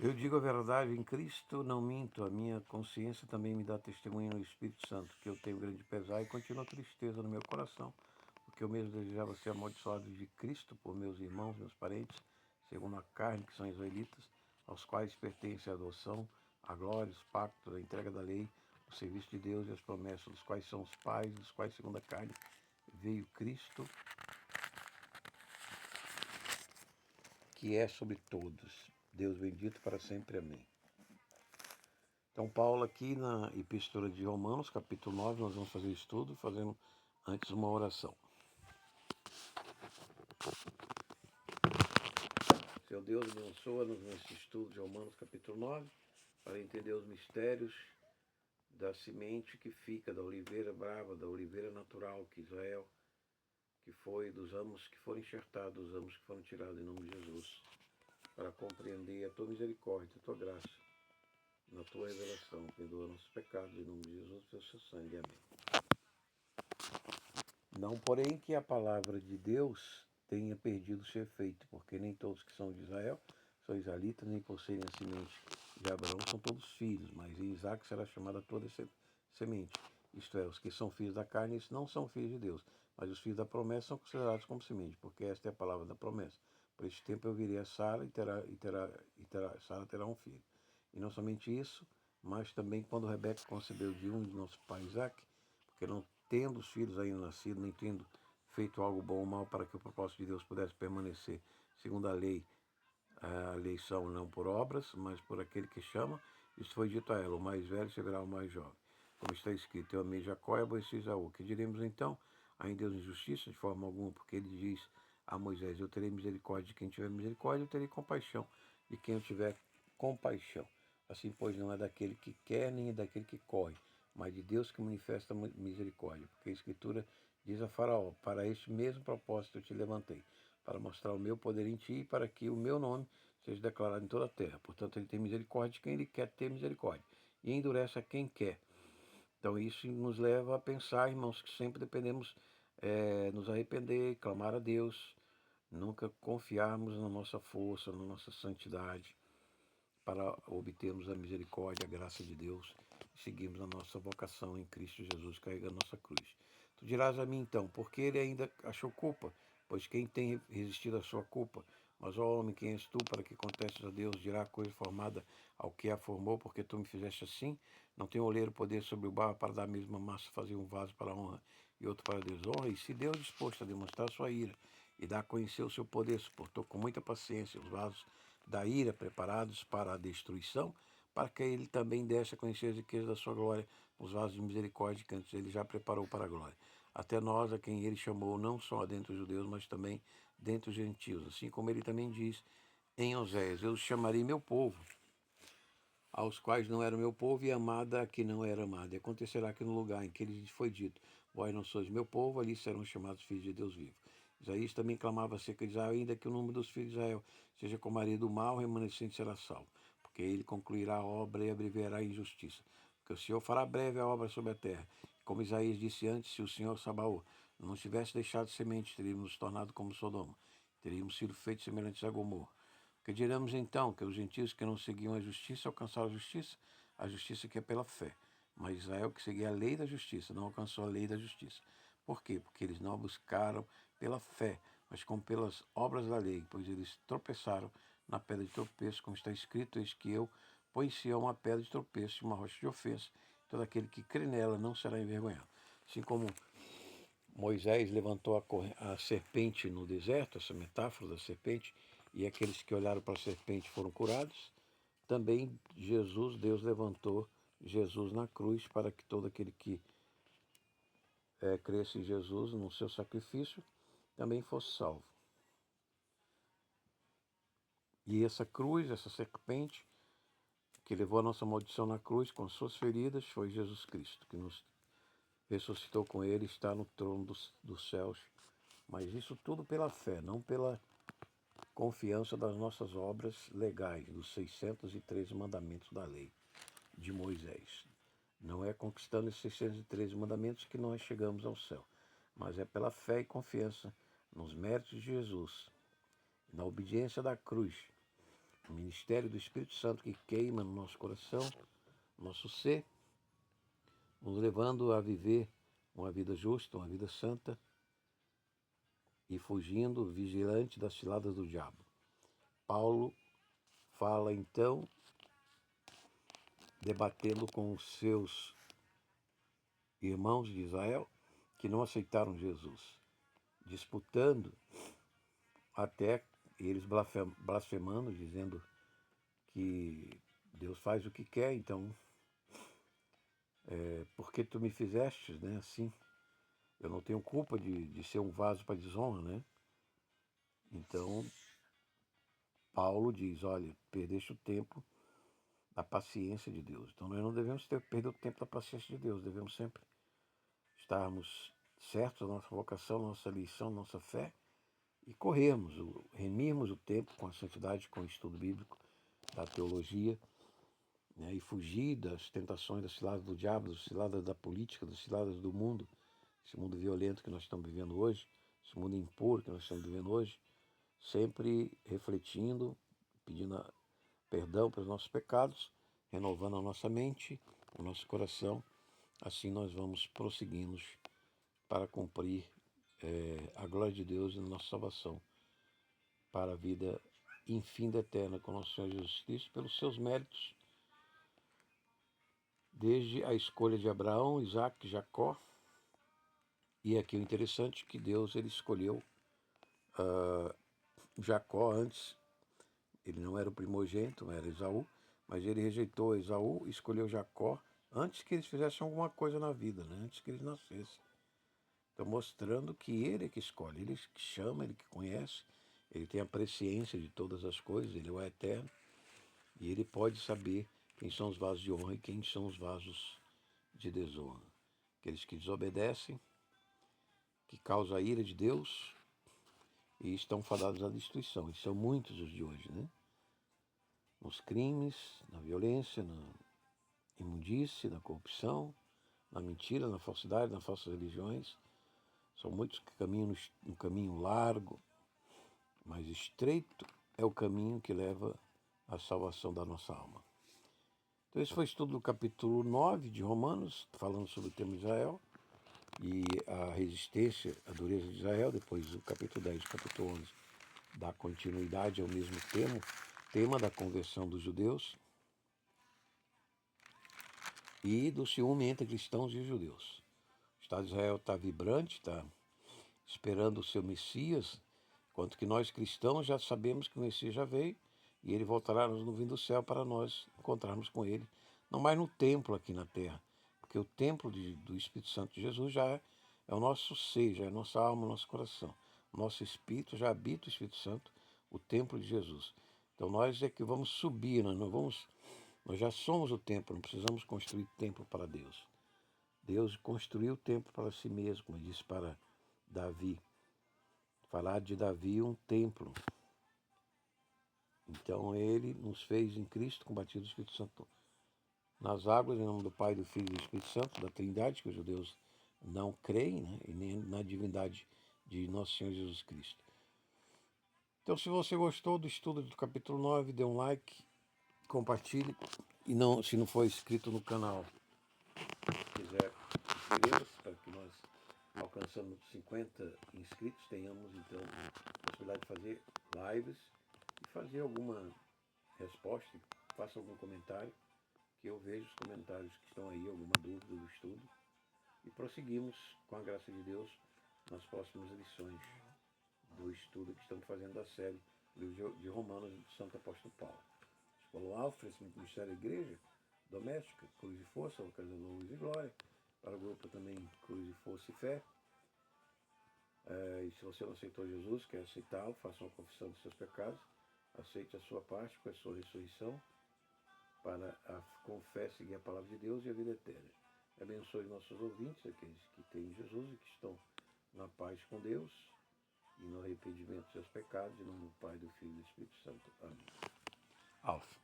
Eu digo a verdade em Cristo, não minto. A minha consciência também me dá testemunho no Espírito Santo, que eu tenho grande pesar e continua tristeza no meu coração, porque eu mesmo desejava ser amaldiçoado de Cristo por meus irmãos, meus parentes, segundo a carne, que são israelitas, aos quais pertence a adoção, a glória, os pactos, a entrega da lei, o serviço de Deus e as promessas, dos quais são os pais, dos quais, segundo a carne, veio Cristo, que é sobre todos. Deus bendito para sempre. Amém. Então, Paulo, aqui na Epístola de Romanos, capítulo 9, nós vamos fazer estudo, fazendo antes uma oração. Senhor Deus, abençoa-nos nesse estudo de Romanos, capítulo 9, para entender os mistérios da semente que fica da oliveira brava, da oliveira natural, que Israel, que foi dos ramos que foram enxertados, dos ramos que foram tirados em nome de Jesus, para compreender a tua misericórdia, a tua graça, na tua revelação. Perdoa nossos pecados, em nome de Jesus, pelo seu sangue. Amém. Não, porém, que a palavra de Deus tenha perdido seu efeito, porque nem todos que são de Israel são israelitas, nem por serem a semente de Abraão são todos filhos, mas em Isaac será chamada toda semente. Isto é, os que são filhos da carne, esses não são filhos de Deus, mas os filhos da promessa são considerados como semente, porque esta é a palavra da promessa. Por este tempo eu virei a Sara Sara terá um filho. E não somente isso, mas também quando Rebeca concebeu de nosso pai Isaac, porque não tendo os filhos ainda nascido, nem tendo feito algo bom ou mal para que o propósito de Deus pudesse permanecer, segundo a lei, a eleição não por obras, mas por aquele que chama, isso foi dito a ela: o mais velho servirá o mais jovem. Como está escrito: eu amei Jacó e aborreci Esaú. Que diremos então? Há em Deus injustiça? De forma alguma, porque ele diz a Moisés: eu terei misericórdia de quem tiver misericórdia, eu terei compaixão de quem eu tiver compaixão. Assim, pois, não é daquele que quer, nem é daquele que corre, mas de Deus que manifesta misericórdia. Porque a Escritura diz a Faraó: para este mesmo propósito eu te levantei, para mostrar o meu poder em ti e para que o meu nome seja declarado em toda a terra. Portanto, ele tem misericórdia de quem ele quer ter misericórdia e endurece a quem quer. Então, isso nos leva a pensar, irmãos, que sempre dependemos nos arrepender, clamar a Deus, nunca confiarmos na nossa força, na nossa santidade, para obtermos a misericórdia, a graça de Deus e seguirmos a nossa vocação em Cristo Jesus, carregando nossa cruz. Tu dirás a mim então, porque ele ainda achou culpa? Pois quem tem resistido à sua culpa? Mas, ó homem, quem és tu para que contestes a Deus? Dirá a coisa formada ao que a formou, porque tu me fizeste assim? Não tem oleiro poder sobre o barro para dar a mesma massa, fazer um vaso para a honra e outro para a desonra? E se Deus, disposto a demonstrar sua ira e dar a conhecer o seu poder, suportou com muita paciência os vasos da ira preparados para a destruição, para que ele também desse a conhecer as riquezas da sua glória nos vasos de misericórdia que antes ele já preparou para a glória. Até nós, a quem ele chamou, não só dentre os judeus, mas também dentre os gentios. Assim como ele também diz em Oséias: eu os chamarei meu povo, aos quais não era meu povo, e amada a que não era amada. E acontecerá que no lugar em que lhes foi dito: vós não sois meu povo, ali serão chamados filhos de Deus vivo. Isaías também clamava acerca de Israel: ainda que o número dos filhos de Israel seja como a areia do mar, o remanescente será salvo, porque ele concluirá a obra e abreviará a injustiça. Porque o Senhor fará breve a obra sobre a terra. Como Isaías disse antes: se o Senhor Sabaô não tivesse deixado semente, teríamos nos tornado como Sodoma, teríamos sido feitos semelhantes a Gomorra. Que diremos então? Que os gentios que não seguiam a justiça alcançaram a justiça que é pela fé. Mas Israel, que seguia a lei da justiça, não alcançou a lei da justiça. Por quê? Porque eles não a buscaram pela fé, mas como pelas obras da lei, pois eles tropeçaram na pedra de tropeço, como está escrito: eis que eu põe em Sião uma pedra de tropeço e uma rocha de ofensa, todo aquele que crê nela não será envergonhado. Assim como Moisés levantou a serpente no deserto, essa metáfora da serpente, e aqueles que olharam para a serpente foram curados. Também Deus levantou Jesus na cruz para que todo aquele que cresce em Jesus, no seu sacrifício, também fosse salvo. E essa cruz, essa serpente, que levou a nossa maldição na cruz com suas feridas, foi Jesus Cristo, que nos ressuscitou com ele, está no trono dos céus. Mas isso tudo pela fé, não pela confiança das nossas obras legais, dos 613 mandamentos da lei de Moisés. Não é conquistando esses 613 mandamentos que nós chegamos ao céu, mas é pela fé e confiança nos méritos de Jesus, na obediência da cruz, o ministério do Espírito Santo que queima no nosso coração, no nosso ser, nos levando a viver uma vida justa, uma vida santa e fugindo vigilante das ciladas do diabo. Paulo fala então, debatendo com os seus irmãos de Israel que não aceitaram Jesus, disputando até eles blasfemando, dizendo que Deus faz o que quer, então por que tu me fizeste, né, assim? Eu não tenho culpa de ser um vaso para desonra, né? Então, Paulo diz, olha, perdeste o tempo da paciência de Deus. Então, nós não devemos perder o tempo da paciência de Deus, devemos sempre estarmos certos da nossa vocação, nossa eleição, nossa fé, e corrermos, remirmos o tempo com a santidade, com o estudo bíblico, da teologia, né, e fugir das tentações, das ciladas do diabo, das ciladas da política, das ciladas do mundo, esse mundo violento que nós estamos vivendo hoje, esse mundo impuro que nós estamos vivendo hoje, sempre refletindo, pedindo perdão pelos nossos pecados, renovando a nossa mente, o nosso coração. Assim nós vamos prosseguindo para cumprir a glória de Deus e a nossa salvação para a vida infinda eterna com nosso Senhor Jesus Cristo, pelos seus méritos, desde a escolha de Abraão, Isaac, Jacó. E aqui o interessante é que Deus ele escolheu Jacó antes. Ele não era o primogênito, era Esaú, mas ele rejeitou Esaú e escolheu Jacó antes que eles fizessem alguma coisa na vida, né? Antes que eles nascessem. Então, mostrando que ele é que escolhe, ele que chama, ele que conhece, ele tem a presciência de todas as coisas, ele é o eterno, e ele pode saber quem são os vasos de honra e quem são os vasos de desonra. Aqueles que desobedecem, que causam a ira de Deus e estão fadados à destruição. E são muitos os de hoje, né? Nos crimes, na violência, na imundície, na corrupção, na mentira, na falsidade, nas falsas religiões. São muitos que caminham no caminho largo, mas estreito é o caminho que leva à salvação da nossa alma. Então esse foi o estudo do capítulo 9 de Romanos, falando sobre o tema de Israel e a resistência, a dureza de Israel. Depois o capítulo 10 e o capítulo 11 dá continuidade ao mesmo tema da conversão dos judeus e do ciúme entre cristãos e judeus. O Estado de Israel está vibrante, está esperando o seu Messias, enquanto que nós cristãos já sabemos que o Messias já veio e ele voltará nas nuvens do céu para nós encontrarmos com ele, não mais no templo aqui na terra, porque o templo do Espírito Santo de Jesus já é o nosso ser, já é a nossa alma, o nosso coração. O nosso espírito já habita o Espírito Santo, o templo de Jesus. Então nós é que vamos subir, nós já somos o templo, não precisamos construir templo para Deus. Deus construiu o templo para si mesmo, como disse para Davi. Falar de Davi um templo. Então ele nos fez em Cristo, combatido o Espírito Santo nas águas, em nome do Pai, do Filho e do Espírito Santo, da Trindade, que os judeus não creem, né? E nem na divindade de nosso Senhor Jesus Cristo. Então, se você gostou do estudo do capítulo 9, dê um like, compartilhe. E não, se não for inscrito no canal, quiser inscrever-se para que nós, alcançando 50 inscritos, tenhamos então a possibilidade de fazer lives e fazer alguma resposta, faça algum comentário, que eu vejo os comentários que estão aí, alguma dúvida do estudo, e prosseguimos, com a graça de Deus, nas próximas lições do estudo que estamos fazendo da série livro de Romanos do Santo Apóstolo Paulo. Escola Alfa, Ministério da Igreja Doméstica, Cruz e Força, Localizador Luz e Glória, para o grupo também Cruz e Força e Fé. E se você não aceitou Jesus, quer aceitá-lo, faça uma confissão dos seus pecados, aceite a sua parte com a sua ressurreição, para com fé seguir a palavra de Deus e a vida eterna. Abençoe nossos ouvintes, aqueles que têm Jesus e que estão na paz com Deus e no arrependimento dos seus pecados, em nome do Pai, do Filho e do Espírito Santo. Amém. Alfa.